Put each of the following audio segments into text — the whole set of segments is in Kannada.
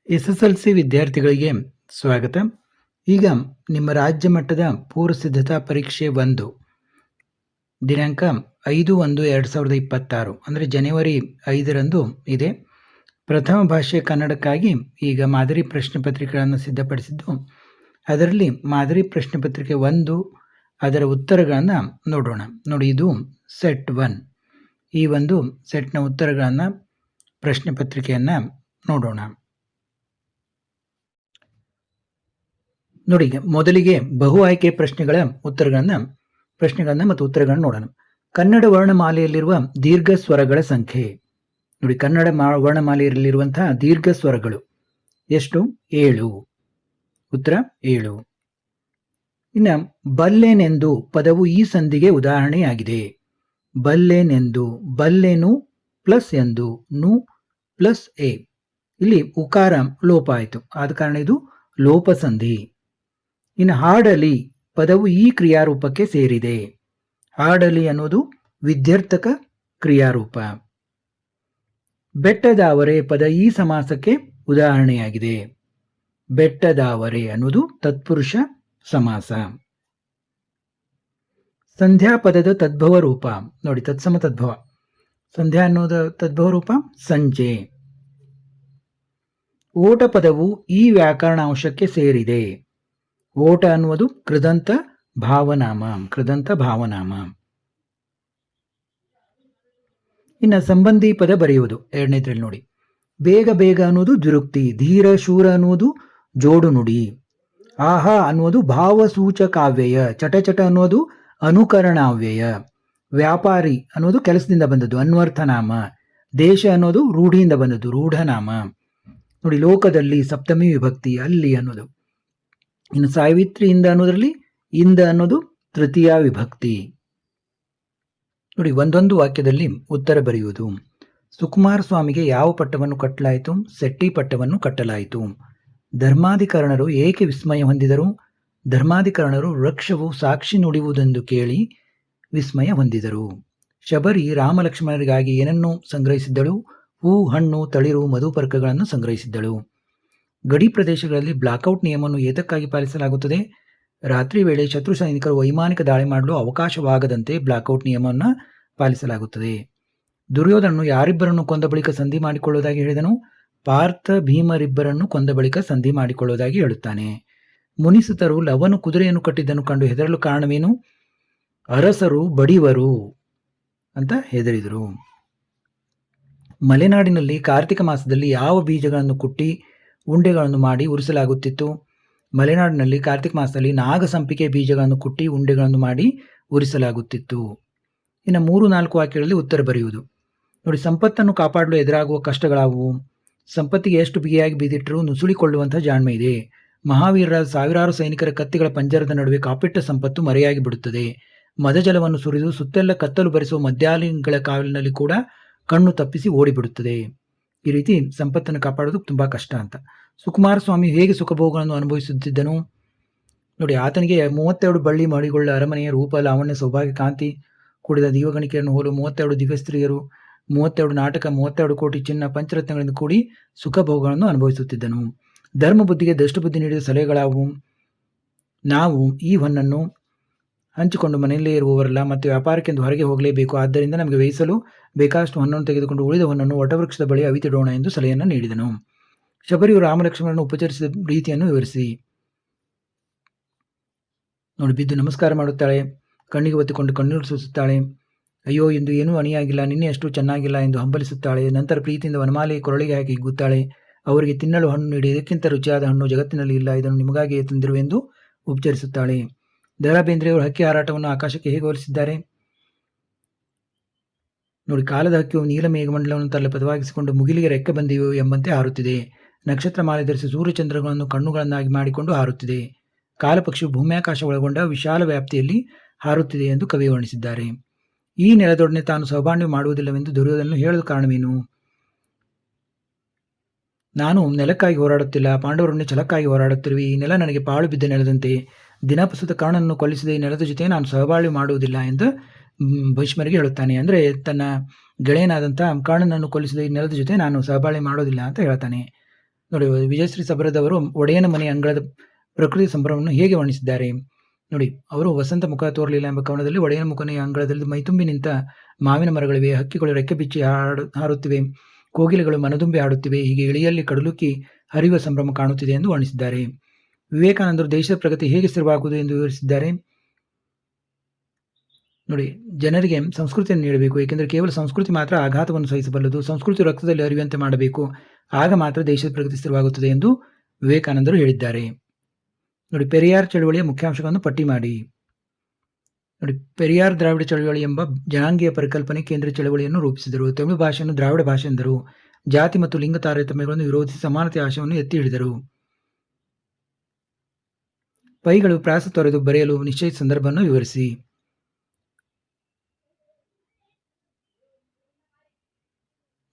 ಎಸ್ಎಸ್ಎಲ್ಸಿ ವಿದ್ಯಾರ್ಥಿಗಳಿಗೆ ಸ್ವಾಗತ. ಈಗ ನಿಮ್ಮ ರಾಜ್ಯ ಮಟ್ಟದ ಪೂರ್ವ ಸಿದ್ಧತಾ ಪರೀಕ್ಷೆ 1 ದಿನಾಂಕ 5/1/2026 ಅಂದರೆ ಜನವರಿ 5ರಂದು ಇದೆ. ಪ್ರಥಮ ಭಾಷೆ ಕನ್ನಡಕ್ಕಾಗಿ ಈಗ ಮಾದರಿ ಪ್ರಶ್ನೆ ಪತ್ರಿಕೆಗಳನ್ನು ಸಿದ್ಧಪಡಿಸಿದ್ದು, ಅದರಲ್ಲಿ ಮಾದರಿ ಪ್ರಶ್ನೆ ಪತ್ರಿಕೆ 1 ಅದರ ಉತ್ತರಗಳನ್ನು ನೋಡೋಣ. ನೋಡಿ, ಇದು ಸೆಟ್ 1. ಈ ಒಂದು ಸೆಟ್ನ ಉತ್ತರಗಳನ್ನು ಪ್ರಶ್ನೆ ಪತ್ರಿಕೆಯನ್ನು ನೋಡೋಣ. ನೋಡಿ, ಮೊದಲಿಗೆ ಬಹು ಆಯ್ಕೆ ಪ್ರಶ್ನೆಗಳ ಪ್ರಶ್ನೆಗಳನ್ನ ಮತ್ತು ಉತ್ತರಗಳನ್ನು ನೋಡೋಣ. ಕನ್ನಡ ವರ್ಣಮಾಲೆಯಲ್ಲಿರುವ ದೀರ್ಘ ಸ್ವರಗಳ ಸಂಖ್ಯೆ. ನೋಡಿ, ಕನ್ನಡ ವರ್ಣಮಾಲೆಯಲ್ಲಿರುವಂತಹ ದೀರ್ಘ ಸ್ವರಗಳು ಎಷ್ಟು? 7. ಉತ್ತರ 7. ಇನ್ನು ಬಲ್ಲೆನೆಂದು ಪದವು ಈ ಸಂಧಿಗೆ ಉದಾಹರಣೆಯಾಗಿದೆ. ಬಲ್ಲೆನೆಂದು, ಬಲ್ಲೆನು ಪ್ಲಸ್ ಎಂದು, ನು ಪ್ಲಸ್ ಎ. ಇಲ್ಲಿ ಉಕಾರ ಲೋಪ ಆಯಿತು, ಆದ ಕಾರಣ ಇದು ಲೋಪ ಸಂಧಿ. ಇನ್ನು ಹಾಡಲಿ ಪದವು ಈ ಕ್ರಿಯಾರೂಪಕ್ಕೆ ಸೇರಿದೆ. ಹಾಡಲಿ ಅನ್ನೋದು ವಿಧ್ಯರ್ಥಕ ಕ್ರಿಯಾರೂಪ. ಬೆಟ್ಟದಾವರೆ ಪದ ಈ ಸಮಾಸಕ್ಕೆ ಉದಾಹರಣೆಯಾಗಿದೆ. ಬೆಟ್ಟದಾವರೆ ಅನ್ನೋದು ತತ್ಪುರುಷ ಸಮಾಸ. ಸಂಧ್ಯಾ ಪದದ ತದ್ಭವ ರೂಪ. ನೋಡಿ, ತತ್ಸಮ ತದ್ಭವ. ಸಂಧ್ಯಾ ಅನ್ನೋದ ತದ್ಭವ ರೂಪ ಸಂಜೆ. ಓಟ ಪದವು ಈ ವ್ಯಾಕರಣಾಂಶಕ್ಕೆ ಸೇರಿದೆ. ಓಟ ಅನ್ನುವುದು ಕೃದಂತ ಭಾವನಾಮ. ಇನ್ನು ಸಂಬಂಧಿ ಪದ ಬರೆಯುವುದು ಎರಡನೇದ್ರಲ್ಲಿ ನೋಡಿ. ಬೇಗ ಬೇಗ ಅನ್ನೋದು ದ್ವಿರುಕ್ತಿ. ಧೀರ ಶೂರ ಅನ್ನುವುದು ಜೋಡು ನುಡಿ. ಆಹಾ ಅನ್ನುವುದು ಭಾವಸೂಚಕಾವ್ಯಯ. ಚಟ ಅನ್ನುವುದು ಅನುಕರಣಾವ್ಯಯ. ವ್ಯಾಪಾರಿ ಅನ್ನೋದು ಕೆಲಸದಿಂದ ಬಂದದ್ದು ಅನ್ವರ್ಥನಾಮ. ದೇಶ ಅನ್ನೋದು ರೂಢಿಯಿಂದ ಬಂದದ್ದು ರೂಢನಾಮ. ನೋಡಿ, ಲೋಕದಲ್ಲಿ ಸಪ್ತಮಿ ವಿಭಕ್ತಿ ಅಲ್ಲಿ ಅನ್ನೋದು. ಇನ್ನು ಸಾವಿತ್ರಿಯಿಂದ ಅನ್ನೋದ್ರಲ್ಲಿ ಇಂದ ಅನ್ನೋದು ತೃತೀಯ ವಿಭಕ್ತಿ. ನೋಡಿ, ಒಂದೊಂದು ವಾಕ್ಯದಲ್ಲಿ ಉತ್ತರ ಬರೆಯುವುದು. ಸುಕುಮಾರ ಸ್ವಾಮಿಗೆ ಯಾವ ಪಟ್ಟವನ್ನು ಕಟ್ಟಲಾಯಿತು? ಸೆಟ್ಟಿ ಪಟ್ಟವನ್ನು ಕಟ್ಟಲಾಯಿತು. ಧರ್ಮಾಧಿಕರಣರು ಏಕೆ ವಿಸ್ಮಯ ಹೊಂದಿದರು? ಧರ್ಮಾಧಿಕರಣರು ವೃಕ್ಷವು ಸಾಕ್ಷಿ ನುಡಿಯುವುದೆಂದು ಕೇಳಿ ವಿಸ್ಮಯ ಹೊಂದಿದರು. ಶಬರಿ ರಾಮಲಕ್ಷ್ಮಣರಿಗಾಗಿ ಏನನ್ನು ಸಂಗ್ರಹಿಸಿದ್ದಳು? ಹೂ, ಹಣ್ಣು, ತಳಿರು, ಮಧುಪರ್ಕಗಳನ್ನು ಸಂಗ್ರಹಿಸಿದ್ದಳು. ಗಡಿ ಪ್ರದೇಶಗಳಲ್ಲಿ ಬ್ಲಾಕ್ಔಟ್ ನಿಯಮವನ್ನು ಏತಕ್ಕಾಗಿ ಪಾಲಿಸಲಾಗುತ್ತದೆ? ರಾತ್ರಿ ವೇಳೆ ಶತ್ರು ಸೈನಿಕರು ವೈಮಾನಿಕ ದಾಳಿ ಮಾಡಲು ಅವಕಾಶವಾಗದಂತೆ ಬ್ಲಾಕ್ಔಟ್ ನಿಯಮವನ್ನು ಪಾಲಿಸಲಾಗುತ್ತದೆ. ದುರ್ಯೋಧನನು ಯಾರಿಬ್ಬರನ್ನು ಕೊಂದ ಬಳಿಕ ಸಂಧಿ ಮಾಡಿಕೊಳ್ಳುವುದಾಗಿ ಹೇಳಿದನು? ಪಾರ್ಥ ಭೀಮರಿಬ್ಬರನ್ನು ಕೊಂದ ಬಳಿಕ ಸಂಧಿ ಮಾಡಿಕೊಳ್ಳುವುದಾಗಿ ಹೇಳುತ್ತಾನೆ. ಮುನಿಸುತರು ಲವನು ಕುದುರೆಯನ್ನು ಕಟ್ಟಿದ್ದನ್ನು ಕಂಡು ಹೆದರಲು ಕಾರಣವೇನು? ಅರಸರು ಬಡಿವರು ಅಂತ ಹೆದರಿದರು. ಮಲೆನಾಡಿನಲ್ಲಿ ಕಾರ್ತಿಕ ಮಾಸದಲ್ಲಿ ಯಾವ ಬೀಜಗಳನ್ನು ಕುಟ್ಟಿ ಉಂಡೆಗಳನ್ನು ಮಾಡಿ ಉರಿಸಲಾಗುತ್ತಿತ್ತು? ಮಲೆನಾಡಿನಲ್ಲಿ ಕಾರ್ತಿಕ ಮಾಸದಲ್ಲಿ ನಾಗಸಂಪಿಗೆ ಬೀಜಗಳನ್ನು ಕುಟ್ಟಿ ಉಂಡೆಗಳನ್ನು ಮಾಡಿ ಉರಿಸಲಾಗುತ್ತಿತ್ತು. ಇನ್ನು 3-4 ವಾಕ್ಯಗಳಲ್ಲಿ ಉತ್ತರ ಬರೆಯುವುದು. ನೋಡಿ, ಸಂಪತ್ತನ್ನು ಕಾಪಾಡಲು ಎದುರಾಗುವ ಕಷ್ಟಗಳಾವುವು? ಸಂಪತ್ತಿಗೆ ಎಷ್ಟು ಬಿಗಿಯಾಗಿ ಬೀದಿಟ್ಟರೂ ನುಸುಳಿಕೊಳ್ಳುವಂತಹ ಜಾಣ್ಮೆ ಇದೆ. ಮಹಾವೀರರಾದ ಸಾವಿರಾರು ಸೈನಿಕರ ಕತ್ತಿಗಳ ಪಂಜರದ ನಡುವೆ ಕಾಪಿಟ್ಟ ಸಂಪತ್ತು ಮರೆಯಾಗಿ ಬಿಡುತ್ತದೆ. ಮದಜಲವನ್ನು ಸುರಿದು ಸುತ್ತೆಲ್ಲ ಕತ್ತಲು ಭರಿಸುವ ಮದ್ಯಾಲಿಗಳ ಕಾಲಿನಲ್ಲಿ ಕೂಡ ಕಣ್ಣು ತಪ್ಪಿಸಿ ಓಡಿಬಿಡುತ್ತದೆ. ಈ ರೀತಿ ಸಂಪತ್ತನ್ನು ಕಾಪಾಡೋದು ತುಂಬಾ ಕಷ್ಟ ಅಂತ. ಸುಕುಮಾರ ಸ್ವಾಮಿ ಹೇಗೆ ಸುಖಭೋಗಗಳನ್ನು ಅನುಭವಿಸುತ್ತಿದ್ದನು? ನೋಡಿ, ಆತನಿಗೆ 32 ಬಳ್ಳಿ ಮಡಿಗಳ ಅರಮನೆಯ ರೂಪ, ಲಾವಣ್ಯ, ಸೌಭಾಗ್ಯ, ಕಾಂತಿ ಕೂಡಿದ ದೀವಗಣಿಕೆಯನ್ನು ಹೋಲು 32 ದಿವ್ಯ ಸ್ತ್ರೀಯರು, 32 ನಾಟಕ, 32 ಕೋಟಿ ಚಿನ್ನ, ಪಂಚರತ್ನಗಳಿಂದ ಕೂಡಿ ಸುಖಭೋಗಗಳನ್ನು ಅನುಭವಿಸುತ್ತಿದ್ದನು. ಧರ್ಮ ಬುದ್ಧಿಗೆ ದಷ್ಟು ಬುದ್ಧಿ ನೀಡಿದ ಸಲಹೆಗಳಾವು? ನಾವು ಈ ಹೊನ್ನನ್ನು ಹಂಚಿಕೊಂಡು ಮನೆಯಲ್ಲೇ ಇರುವವರಲ್ಲ ಮತ್ತು ವ್ಯಾಪಾರಕ್ಕೆಂದು ಹೊರಗೆ ಹೋಗಲೇಬೇಕು. ಆದ್ದರಿಂದ ನಮಗೆ ವಹಿಸಲು ಬೇಕಾದಷ್ಟು ಹೊನ್ನನ್ನು ತೆಗೆದುಕೊಂಡು ಉಳಿದ ಹೊನ್ನನ್ನು ವಟವೃಕ್ಷದ ಬಳಿ ಅವಿತಿಡೋಣ ಎಂದು ಸಲಹೆಯನ್ನು ನೀಡಿದನು. ಶಬರಿಯು ರಾಮಲಕ್ಷ್ಮಣರನ್ನು ಉಪಚರಿಸಿದ ರೀತಿಯನ್ನು ವಿವರಿಸಿ. ನೋಡಿ, ಬಿದ್ದು ನಮಸ್ಕಾರ ಮಾಡುತ್ತಾಳೆ. ಕಣ್ಣಿಗೆ ಒತ್ತಿಕೊಂಡು ಕಣ್ಣೀರು ಸೂಸುತ್ತಾಳೆ. ಅಯ್ಯೋ, ಇಂದು ಏನೂ ಅಣಿಯಾಗಿಲ್ಲ, ನಿನ್ನೆ ಅಷ್ಟು ಚೆನ್ನಾಗಿಲ್ಲ ಎಂದು ಹಂಬಲಿಸುತ್ತಾಳೆ. ನಂತರ ಪ್ರೀತಿಯಿಂದ ವನಮಾಲೆ ಕೊರಳಿಗೆ ಹಾಕಿ ಹಿಗ್ಗುತ್ತಾಳೆ. ಅವರಿಗೆ ತಿನ್ನಲು ಹಣ್ಣು ನೀಡಿ, ಇದಕ್ಕಿಂತ ರುಚಿಯಾದ ಹಣ್ಣು ಜಗತ್ತಿನಲ್ಲಿ ಇಲ್ಲ, ಇದನ್ನು ನಿಮಗಾಗಿಯೇ ತಂದಿರುವೆಂದು ಉಪಚರಿಸುತ್ತಾಳೆ. ದ.ರಾ ಬೇಂದ್ರೆಯವರು ಹಕ್ಕಿ ಹಾರಾಟವನ್ನು ಆಕಾಶಕ್ಕೆ ಹೇಗೆ ಹೋಲಿಸಿದ್ದಾರೆ? ನೋಡಿ, ಕಾಲದ ಹಕ್ಕಿಯು ನೀಲ ಮೇಘಮಂಡಲವನ್ನು ತನ್ನ ಪದವಾಗಿಸಿಕೊಂಡು ಮುಗಿಲಿಗೆ ರೆಕ್ಕೆ ಬಂದಿವೆ ಎಂಬಂತೆ ಹಾರುತ್ತಿದೆ. ನಕ್ಷತ್ರ ಮಾಲೆ ಧರಿಸಿ ಸೂರ್ಯಚಂದ್ರಗಳನ್ನು ಕಣ್ಣುಗಳನ್ನಾಗಿ ಮಾಡಿಕೊಂಡು ಹಾರುತ್ತಿದೆ. ಕಾಲಪಕ್ಷಿಯು ಭೂಮ್ಯಾಕಾಶ ಒಳಗೊಂಡ ವಿಶಾಲ ವ್ಯಾಪ್ತಿಯಲ್ಲಿ ಹಾರುತ್ತಿದೆ ಎಂದು ಕವಿ ವರ್ಣಿಸಿದ್ದಾರೆ. ಈ ನೆಲದೊಡನೆ ತಾನು ಸಹಬಾಳ್ವೆ ಮಾಡುವುದಿಲ್ಲವೆಂದು ದುರ್ಯೋಧನನು ಹೇಳಲು ಕಾರಣವೇನು? ನಾನು ನೆಲಕ್ಕಾಗಿ ಹೋರಾಡುತ್ತಿಲ್ಲ, ಪಾಂಡವರೊಡನೆ ಛಲಕ್ಕಾಗಿ ಹೋರಾಡುತ್ತಿರುವೆ. ಈ ನೆಲ ನನಗೆ ಪಾಳು ಬಿದ್ದ ನೆಲದಂತೆ. ದಿನಪಸುತ ಕರ್ಣನನ್ನು ಕೊಲ್ಲಿಸಿದ ಈ ನೆಲದ ಜೊತೆ ನಾನು ಸಹಬಾಳ್ವೆ ಮಾಡುವುದಿಲ್ಲ ಎಂದು ಭೀಷ್ಮರಿಗೆ ಹೇಳುತ್ತಾನೆ. ಅಂದರೆ ತನ್ನ ಗೆಳೆಯನಾದಂಥ ಕರ್ಣನನ್ನು ಕೊಲ್ಲಿಸಿದ ಈ ನೆಲದ ಜೊತೆ ನಾನು ಸಹಬಾಳ್ವೆ ಮಾಡೋದಿಲ್ಲ ಅಂತ ಹೇಳ್ತಾನೆ. ನೋಡಿ, ವಿಜಯಶ್ರೀ ಸಬರದವರು ಒಡೆಯನ ಮನೆ ಅಂಗಳದ ಪ್ರಕೃತಿ ಸಂಭ್ರಮವನ್ನು ಹೇಗೆ ವರ್ಣಿಸಿದ್ದಾರೆ ನೋಡಿ. ಅವರು ವಸಂತ ಮುಖ ತೋರಲಿಲ್ಲ ಎಂಬ ಕವನದಲ್ಲಿ ಒಡೆಯನ ಮುಖನೆಯ ಅಂಗಳದಲ್ಲಿ ಮೈತುಂಬಿ ನಿಂತ ಮಾವಿನ ಮರಗಳಿವೆ, ಹಕ್ಕಿಗಳು ರೆಕ್ಕೆ ಬಿಚ್ಚಿ ಹಾರುತ್ತಿವೆ, ಕೋಗಿಲೆಗಳು ಮನದುಂಬಿ ಹಾಡುತ್ತಿವೆ, ಹೀಗೆ ಇಳಿಯಲ್ಲಿ ಕಡಲುಕ್ಕಿ ಹರಿಯುವ ಸಂಭ್ರಮ ಕಾಣುತ್ತಿದೆ ಎಂದು ವರ್ಣಿಸಿದ್ದಾರೆ. ವಿವೇಕಾನಂದರು ದೇಶದ ಪ್ರಗತಿ ಹೇಗೆ ಸ್ಥಿರವಾಗುವುದು ಎಂದು ವಿವರಿಸಿದ್ದಾರೆ ನೋಡಿ. ಜನರಿಗೆ ಸಂಸ್ಕೃತಿಯನ್ನು ನೀಡಬೇಕು, ಏಕೆಂದರೆ ಕೇವಲ ಸಂಸ್ಕೃತಿ ಮಾತ್ರ ಆಘಾತವನ್ನು ಸಹಿಸಬಲ್ಲದು. ಸಂಸ್ಕೃತಿ ರಕ್ತದಲ್ಲಿ ಅರಿಯುವಂತೆ ಮಾಡಬೇಕು, ಆಗ ಮಾತ್ರ ದೇಶದ ಪ್ರಗತಿ ಸ್ಥಿರವಾಗುತ್ತದೆ ಎಂದು ವಿವೇಕಾನಂದರು ಹೇಳಿದ್ದಾರೆ ನೋಡಿ. ಪೆರಿಯಾರ್ ಚಳವಳಿಯ ಮುಖ್ಯಾಂಶಗಳನ್ನು ಪಟ್ಟಿ ಮಾಡಿ ನೋಡಿ. ಪೆರಿಯಾರ್ ದ್ರಾವಿಡ ಚಳವಳಿ ಎಂಬ ಜನಾಂಗೀಯ ಪರಿಕಲ್ಪನೆ ಕೇಂದ್ರ ಚಳವಳಿಯನ್ನು ರೂಪಿಸಿದರು. ತಮಿಳು ಭಾಷೆಯನ್ನು ದ್ರಾವಿಡ ಭಾಷೆ ಎಂದರು. ಜಾತಿ ಮತ್ತು ಲಿಂಗ ತಾರತಮ್ಯಗಳನ್ನು ವಿರೋಧಿಸಿ ಸಮಾನತೆ ಆಶಯವನ್ನು ಎತ್ತಿ ಹಿಡಿದರು. ಪೈಗಳು ಪ್ರಾಸ ತೊರೆದು ಬರೆಯಲು ನಿಶ್ಚಯಿತ ಸಂದರ್ಭವನ್ನು ವಿವರಿಸಿ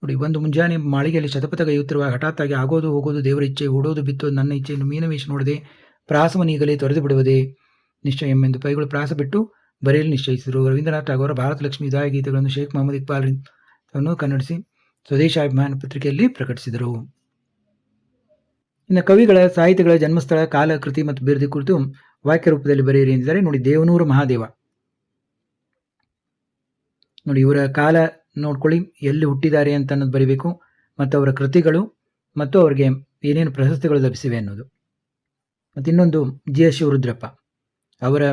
ನೋಡಿ. ಒಂದು ಮುಂಜಾನೆ ಮಾಳಿಗೆಯಲ್ಲಿ ಶತಪಥಗೈಯುತ್ತಿರುವ ಹಠಾತ್ತಾಗಿ ಆಗೋದು ಹೋಗೋದು ದೇವರ ಇಚ್ಛೆ, ಓಡೋದು ಬಿತ್ತೋದು ನನ್ನ ಇಚ್ಛೆಯನ್ನು ಮೀನವೇಶ ನೋಡದೆ ಪ್ರಾಸವನೀಗಲೇ ತೊರೆದು ಬಿಡುವುದೇ ನಿಶ್ಚಯ ಎಂದು ಪೈಗಳು ಪ್ರಾಸ ಬಿಟ್ಟು ಬರೆಯಲು ನಿಶ್ಚಯಿಸಿದರು. ರವೀಂದ್ರನಾಥ್ ಟಾಗೋರ್ ಭಾರತ ಲಕ್ಷ್ಮಿ ವಿದಾಯ ಗೀತೆಗಳನ್ನು ಶೇಖ್ ಮೊಹಮ್ಮದ್ ಇಕ್ಬಾಲ್ ಕನ್ನಡಿಸಿ ಸ್ವದೇಶಾಭಿಮಾನ ಪತ್ರಿಕೆಯಲ್ಲಿ ಪ್ರಕಟಿಸಿದರು. ಇನ್ನು ಕವಿಗಳ ಸಾಹಿತ್ಯಗಳ ಜನ್ಮಸ್ಥಳ, ಕಾಲ, ಕೃತಿ ಮತ್ತು ಬಿರುದಿ ಕುರಿತು ವಾಕ್ಯ ರೂಪದಲ್ಲಿ ಬರೆಯಿರಿ ಎಂದಿದ್ದಾರೆ ನೋಡಿ. ದೇವನೂರು ಮಹಾದೇವ ನೋಡಿ, ಇವರ ಕಾಲ ನೋಡ್ಕೊಳ್ಳಿ, ಎಲ್ಲಿ ಹುಟ್ಟಿದ್ದಾರೆ ಅಂತ ಅನ್ನೋದು ಬರೀಬೇಕು, ಮತ್ತು ಅವರ ಕೃತಿಗಳು ಮತ್ತು ಅವರಿಗೆ ಏನೇನು ಪ್ರಶಸ್ತಿಗಳು ಲಭಿಸಿವೆ ಅನ್ನೋದು. ಮತ್ತು ಇನ್ನೊಂದು ಜಿ.ಎಸ್. ಶಿವರುದ್ರಪ್ಪ, ಅವರ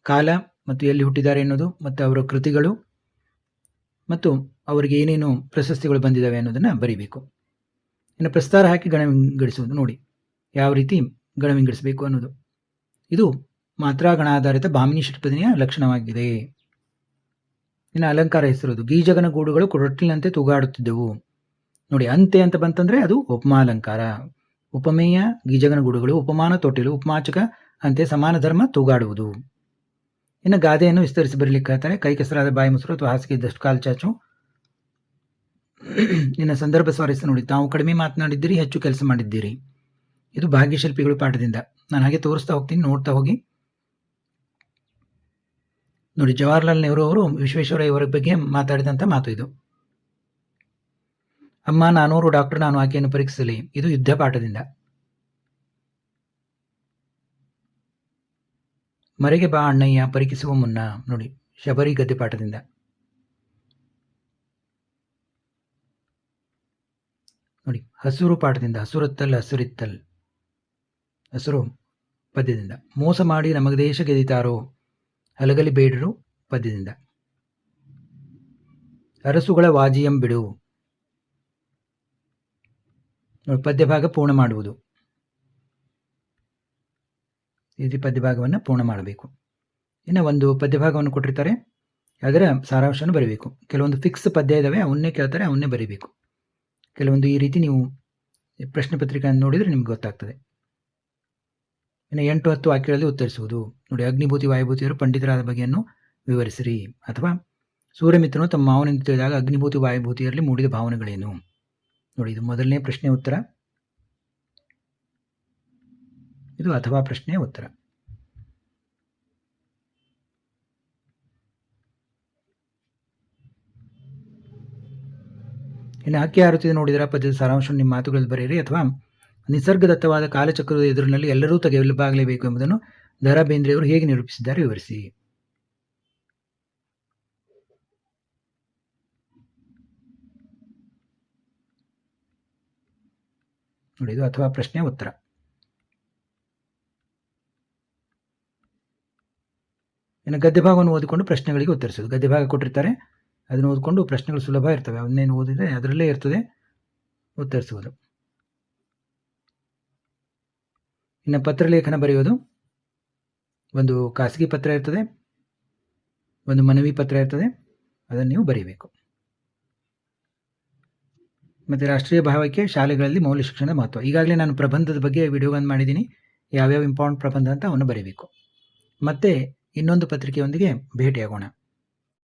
ಕಾಲ ಮತ್ತು ಎಲ್ಲಿ ಹುಟ್ಟಿದ್ದಾರೆ ಅನ್ನೋದು, ಮತ್ತು ಅವರ ಕೃತಿಗಳು ಮತ್ತು ಅವರಿಗೆ ಏನೇನು ಪ್ರಶಸ್ತಿಗಳು ಬಂದಿದ್ದಾವೆ ಅನ್ನೋದನ್ನು ಬರೀಬೇಕು. ಇನ್ನು ಪ್ರಸ್ತಾರ ಹಾಕಿ ಗಣ ವಿಂಗಡಿಸುವುದು ನೋಡಿ, ಯಾವ ರೀತಿ ಗಣ ವಿಂಗಡಿಸಬೇಕು ಅನ್ನೋದು. ಇದು ಮಾತ್ರಾಗಣ ಆಧಾರಿತ ಭಾಮಿನಿ ಷಟ್ಪದಿಯ ಲಕ್ಷಣವಾಗಿದೆ. ಇನ್ನು ಅಲಂಕಾರ ಹೆಸರುದು, ಗೀಜಗನ ಗೂಡುಗಳು ರೊಟ್ಟಿನಂತೆ ತೂಗಾಡುತ್ತಿದ್ದವು ನೋಡಿ. ಅಂತೆ ಅಂತ ಬಂತಂದ್ರೆ ಅದು ಉಪಮಾಲಂಕಾರ. ಉಪಮೇಯ ಗೀಜಗನ ಗೂಡುಗಳು, ಉಪಮಾನ ತೊಟ್ಟಿಲು, ಉಪಮಾಚಕ ಅಂತೆ ಸಮಾನ ಧರ್ಮ ತೂಗಾಡುವುದು. ಇನ್ನು ಗಾದೆಯನ್ನು ವಿಸ್ತರಿಸಿ ಬರಲಿಕ್ಕೆ ಹೇಳ್ತಾರೆ. ಕೈ ಕೆಸರಾದ ಬಾಯಿ ಮೊಸರು ಅಥವಾ ಹಾಸಿಗೆ ಇದ್ದಷ್ಟು ಕಾಲು ಚಾಚು. ಇನ್ನು ಸಂದರ್ಭ ಸ್ವಾರಸ್ಯ ನೋಡಿ, ತಾವು ಕಡಿಮೆ ಮಾತನಾಡಿದ್ದೀರಿ, ಹೆಚ್ಚು ಕೆಲಸ ಮಾಡಿದ್ದೀರಿ. ಇದು ಭಾಗ್ಯಶಿಲ್ಪಿಗಳು ಪಾಠದಿಂದ. ನಾನು ಹಾಗೆ ತೋರಿಸ್ತಾ ಹೋಗ್ತೀನಿ, ನೋಡ್ತಾ ಹೋಗಿ ನೋಡಿ. ಜವಾಹರ್ಲಾಲ್ ನೆಹರು ಅವರು ವಿಶ್ವೇಶ್ವರಯ್ಯವರ ಬಗ್ಗೆ ಮಾತಾಡಿದಂಥ ಮಾತು ಇದು. ಅಮ್ಮ ನಾನೂರು ಡಾಕ್ಟರ್, ನಾನು ಆಕೆಯನ್ನು ಪರೀಕ್ಷಿಸಲಿ. ಇದು ಯುದ್ಧ ಪಾಠದಿಂದ. ಮರೆಗೆ ಬಾ ಅಣ್ಣಯ್ಯ ಪರೀಕ್ಷಿಸುವ ಮುನ್ನ ನೋಡಿ, ಶಬರಿ ಗದ್ದೆ ಪಾಠದಿಂದ. ನೋಡಿ, ಹಸುರು ಪಾಠದಿಂದ, ಹಸುರತ್ತಲ್ ಹಸುರಿತ್ತಲ್, ಹಸುರು ಪದ್ಯದಿಂದ. ಮೋಸ ಮಾಡಿ ನಮಗೆ ದೇಶ ಗೆದಿತಾರೋ, ಹಲಗಲಿ ಬೇಡರು ಪದ್ಯದಿಂದ. ಅರಸುಗಳ ವಾಜಿಯಂ ಬಿಡು ನೋಡಿ, ಪದ್ಯಭಾಗ ಪೂರ್ಣ ಮಾಡುವುದು. ಈ ರೀತಿ ಪದ್ಯಭಾಗವನ್ನು ಪೂರ್ಣ ಮಾಡಬೇಕು. ಇನ್ನು ಒಂದು ಪದ್ಯಭಾಗವನ್ನು ಕೊಟ್ಟಿರ್ತಾರೆ, ಅದರ ಸಾರಾಂಶವನ್ನು ಬರೀಬೇಕು. ಕೆಲವೊಂದು ಫಿಕ್ಸ್ ಪದ್ಯ ಇದ್ದಾವೆ, ಅವನ್ನೇ ಕೇಳ್ತಾರೆ, ಅವನ್ನೇ ಬರೀಬೇಕು. ಕೆಲವೊಂದು ಈ ರೀತಿ ನೀವು ಪ್ರಶ್ನೆ ಪತ್ರಿಕೆಯನ್ನು ನೋಡಿದರೆ ನಿಮ್ಗೆ ಗೊತ್ತಾಗ್ತದೆ. ಇನ್ನು 8-10 ವಾಕ್ಯಗಳಲ್ಲಿ ಉತ್ತರಿಸುವುದು ನೋಡಿ. ಅಗ್ನಿಭೂತಿ ವಾಯುಭೂತಿಯರು ಪಂಡಿತರಾದ ಬಗೆಯನ್ನು ವಿವರಿಸಿರಿ. ಅಥವಾ ಸೂರ್ಯಮಿತ್ರನು ತಮ್ಮ ಮಾವನೆಂದು ತಿಳಿದಾಗ ಅಗ್ನಿಭೂತಿ ವಾಯುಭೂತಿಯರಲ್ಲಿ ಮೂಡಿದ ಭಾವನೆಗಳೇನು ನೋಡಿ. ಇದು ಮೊದಲನೇ ಪ್ರಶ್ನೆಯ ಉತ್ತರ, ಇದು ಅಥವಾ ಪ್ರಶ್ನೆಯ ಉತ್ತರ. ಇನ್ನು ಹಕ್ಕಿ ಹಾರುತ್ತಿದೆ ನೋಡಿದರ ಪದ್ಯದ ಸಾರಾಂಶವನ್ನು ನಿಮ್ಮ ಮಾತುಗಳಲ್ಲಿ ಬರೆಯಿರಿ. ಅಥವಾ ನಿಸರ್ಗದತ್ತವಾದ ಕಾಲಚಕ್ರದ ಎದುರಿನಲ್ಲಿ ಎಲ್ಲರೂ ತೆಗೆಯಲಾಗಲೇಬೇಕು ಎಂಬುದನ್ನು ದ ರಾ ಬೇಂದ್ರೆಯವರು ಹೇಗೆ ನಿರೂಪಿಸಿದ್ದಾರೆ ವಿವರಿಸಿ ನೋಡಿ. ಇದು ಅಥವಾ ಪ್ರಶ್ನೆಯ ಉತ್ತರ. ಇನ್ನು ಗದ್ಯಭಾಗವನ್ನು ಓದಿಕೊಂಡು ಪ್ರಶ್ನೆಗಳಿಗೆ ಉತ್ತರಿಸೋದು. ಗದ್ಯಭಾಗ ಕೊಟ್ಟಿರ್ತಾರೆ, ಅದನ್ನು ಓದಿಕೊಂಡು ಪ್ರಶ್ನೆಗಳು ಸುಲಭ ಇರ್ತವೆ, ಅವನ್ನೇನು ಓದಿದರೆ ಅದರಲ್ಲೇ ಇರ್ತದೆ ಉತ್ತರಿಸುವುದು. ಇನ್ನು ಪತ್ರಲೇಖನ ಬರೆಯೋದು, ಒಂದು ಖಾಸಗಿ ಪತ್ರ ಇರ್ತದೆ, ಒಂದು ಮನವಿ ಪತ್ರ ಇರ್ತದೆ, ಅದನ್ನು ನೀವು ಬರೀಬೇಕು. ಮತ್ತು ರಾಷ್ಟ್ರೀಯ ಭಾವಕ್ಕೆ ಶಾಲೆಗಳಲ್ಲಿ ಮೌಲ್ಯ ಶಿಕ್ಷಣದ ಮಹತ್ವ. ಈಗಾಗಲೇ ನಾನು ಪ್ರಬಂಧದ ಬಗ್ಗೆ ವಿಡಿಯೋಗಳನ್ನು ಮಾಡಿದ್ದೀನಿ, ಯಾವ್ಯಾವ ಇಂಪಾರ್ಟೆಂಟ್ ಪ್ರಬಂಧ ಅಂತ ಅವನ್ನು ಬರೀಬೇಕು. ಮತ್ತೆ ಇನ್ನೊಂದು ಪತ್ರಿಕೆಯೊಂದಿಗೆ ಭೇಟಿಯಾಗೋಣ.